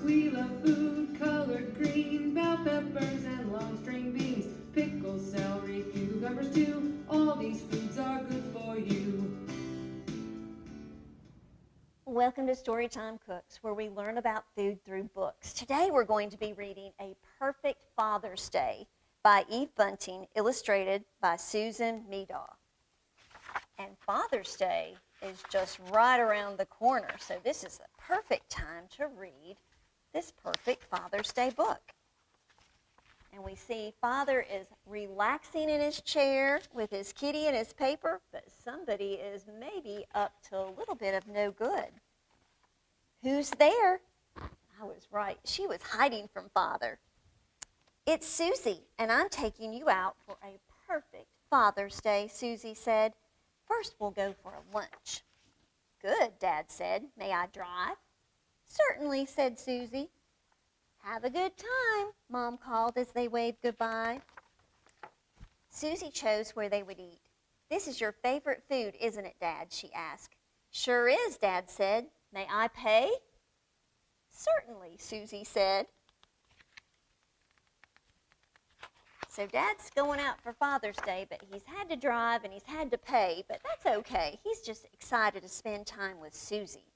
We love food colored green, bell peppers and long string beans, pickles, celery, cucumbers too. All these foods are good for you. Welcome to Storytime Cooks, where we learn about food through books. Today we're going to be reading A Perfect Father's Day by Eve Bunting, illustrated by Susan Meadow. And Father's Day is just right around the corner, so this is the perfect time to read this perfect Father's Day book. And we see Father is relaxing in his chair with his kitty and his paper, but somebody is maybe up to a little bit of no good. Who's there? I was right. She was hiding from Father. It's Susie, and I'm taking you out for a perfect Father's Day, Susie said. First, we'll go for a lunch. Good, Dad said. May I drive? Certainly, said Susie. Have a good time, Mom called as they waved goodbye. Susie chose where they would eat. This is your favorite food, isn't it, Dad? She asked. Sure is, Dad said. May I pay? Certainly, Susie said. So Dad's going out for Father's Day, but he's had to drive and he's had to pay, but that's okay. He's just excited to spend time with Susie.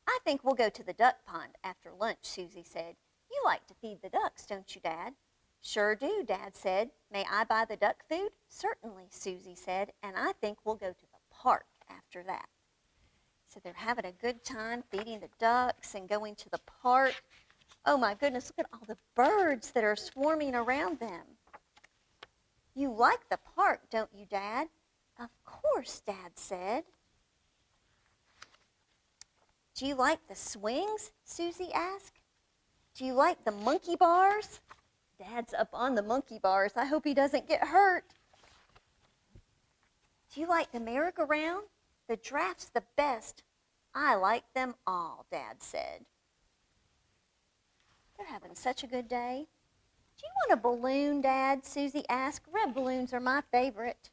I think we'll go to the duck pond after lunch, Susie said. You like to feed the ducks, don't you, Dad? Sure do, Dad said. May I buy the duck food? Certainly, Susie said, and I think we'll go to the park after that. So they're having a good time feeding the ducks and going to the park. Oh my goodness, look at all the birds that are swarming around them. You like the park, don't you, Dad? Of course, Dad said. Do you like the swings? Susie asked. Do you like the monkey bars? Dad's up on the monkey bars. I hope he doesn't get hurt. Do you like the merry-go-round? The draft's the best. I like them all, Dad said. They're having such a good day. Do you want a balloon, Dad? Susie asked. Red balloons are my favorite.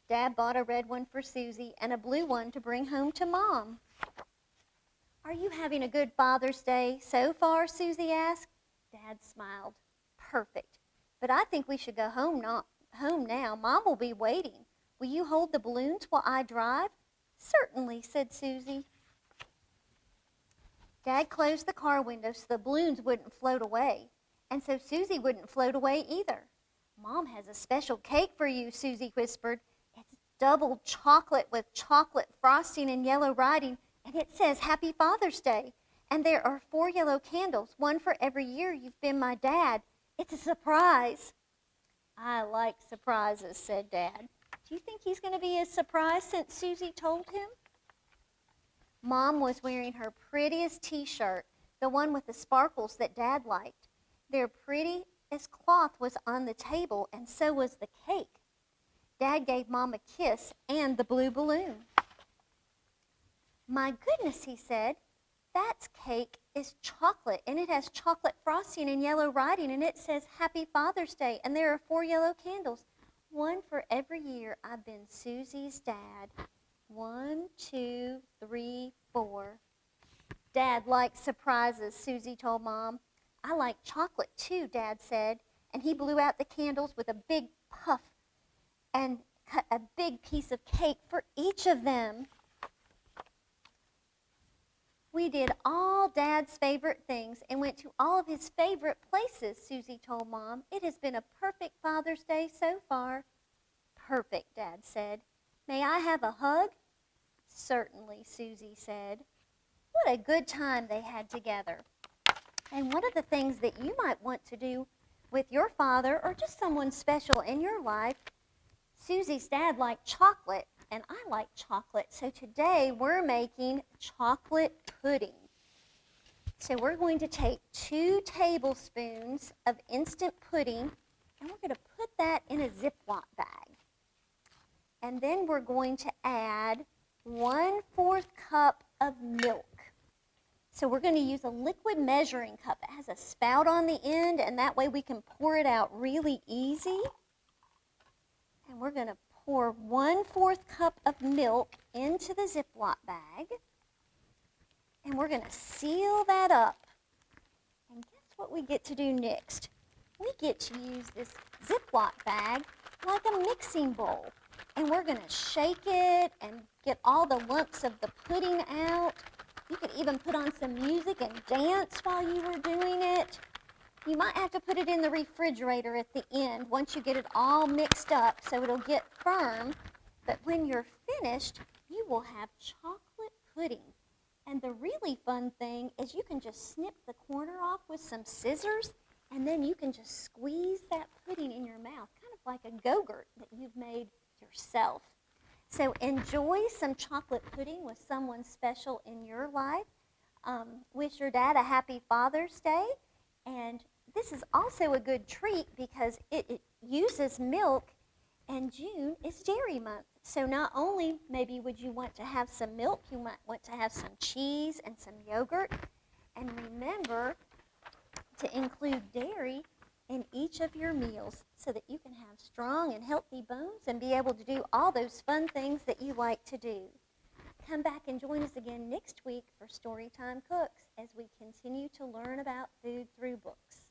Dad bought a red one for Susie and a blue one to bring home to Mom. Are you having a good Father's Day so far? Susie asked. Dad smiled. Perfect. But I think we should go home now. Mom will be waiting. Will you hold the balloons while I drive? Certainly, said Susie. Dad closed the car window so the balloons wouldn't float away, and so Susie wouldn't float away either. Mom has a special cake for you, Susie whispered. It's double chocolate with chocolate frosting and yellow writing, and it says Happy Father's Day. And there are 4 yellow candles, one for every year you've been my dad. It's a surprise. I like surprises, said Dad. Do you think he's going to be as surprised since Susie told him? Mom was wearing her prettiest t-shirt, the one with the sparkles that Dad liked. Their prettiest cloth was on the table, and so was the cake. Dad gave Mom a kiss and the blue balloon. My goodness, he said, that cake is chocolate, and it has chocolate frosting and yellow writing, and it says Happy Father's Day, and there are 4 yellow candles, one for every year I've been Susie's dad. 1, 2, 3, 4. Dad likes surprises, Susie told Mom. I like chocolate too, Dad said, and he blew out the candles with a big puff and cut a big piece of cake for each of them. We did all Dad's favorite things and went to all of his favorite places, Susie told Mom. It has been a perfect Father's Day so far. Perfect, Dad said. May I have a hug? Certainly, Susie said. What a good time they had together. And one of the things that you might want to do with your father or just someone special in your life, Susie's dad liked chocolate, and I like chocolate. So today we're making chocolate pudding. So we're going to take 2 tablespoons of instant pudding, and we're going to put that in a Ziploc bag. And then we're going to add 1/4 cup of milk. So we're going to use a liquid measuring cup. It has a spout on the end, and that way we can pour it out really easy. And we're going to pour 1/4 cup of milk into the Ziploc bag. And we're going to seal that up. what we get to do next. We get to use this Ziploc bag like a mixing bowl. And we're going to shake it and get all the lumps of the pudding out. You could even put on some music and dance while you were doing it. You might have to put it in the refrigerator at the end once you get it all mixed up so it'll get firm. But when you're finished, you will have chocolate pudding. And the really fun thing is you can just snip the corner off with some scissors, and then you can just squeeze that pudding in your mouth, kind of like a Go-Gurt that you've made yourself. So enjoy some chocolate pudding with someone special in your life. Wish your dad a happy Father's Day. And this is also a good treat because it uses milk, and June is Dairy Month. So not only maybe would you want to have some milk, you might want to have some cheese and some yogurt. And remember to include dairy in each of your meals so that you can have strong and healthy bones and be able to do all those fun things that you like to do. Come back and join us again next week for Storytime Cooks as we continue to learn about food through books.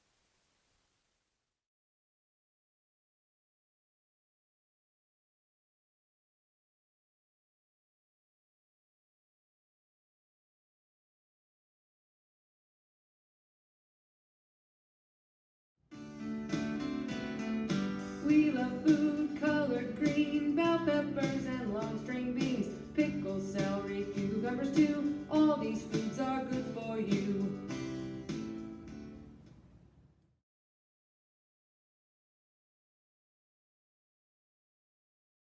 We love food colored green, bell peppers and long string beans, pickles, celery, cucumbers too. All these foods are good